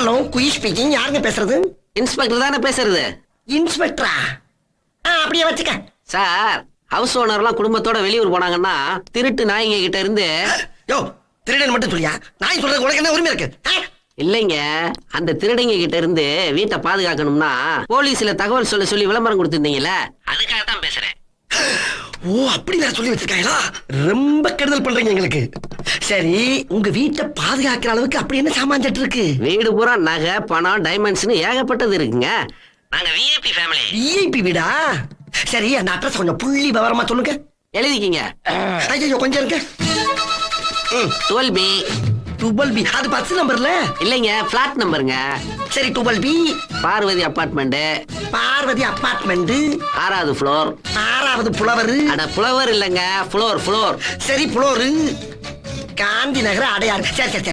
Hello, quiz speaking. யாருங்க பேசுறது? Inspector தானே பேசுறது. இன்ஸ்பெக்டரா? அப்படியே வச்சுக்க. சார், ஹவுஸ் ஓனர்லாம் குடும்பத்தோட வெளியூர் போனாங்கன்னா திருட்டு நாய்ங்க கிட்ட இருந்து. யோ, திருடன் மட்டும் சொல்லியா? நாய் சொல்றது உனக்கு என்ன உரிமை இருக்கு? இல்லைங்க, அந்த திருடங்க கிட்ட இருந்து வீட்டை பாதுகாக்கணும்னா போலீஸ்ல தகவல் சொல்லி விளம்பரம் கொடுத்திருந்தீங்கல்ல, அதுக்காக தான் பேசுறேன். ஓ, அப்படி வேற சொல்லி வச்சிருக்காங்களா? ரொம்ப கெடுதல் பண்றீங்க எங்களுக்கு. சரி, உங்க வீட்டை பாதுகாக்கிற அளவுக்கு அப்படி என்ன சாமான் சட்டு இருக்கு? வீடு பூரா நகை, பணம், டைமண்ட்ஸ்னு ஏகப்பட்டது இருக்குங்க. நாங்க விஐபி ஃபேமிலி. விஐபி வீடா? சரி, அந்த அட்ரஸ் கொஞ்சம் புள்ளி விவரமா சொல்லுங்க. எழுதிக்கிங்க. ஐயோ, கொஞ்சம் இருக்கு. 12B. 12B அது 10 நம்பர்ல இல்லைங்க, பிளாட் நம்பருங்க. சரி, 12B Parvathi apartment. Parvathi apartment 6வது ஃப்ளோர். 6வது புலவர். அட, புலவர் இல்லைங்க, ஃப்ளோர். சரி, புலோரு, காந்தி நகர், அடையாறு. சரி சரி சரி.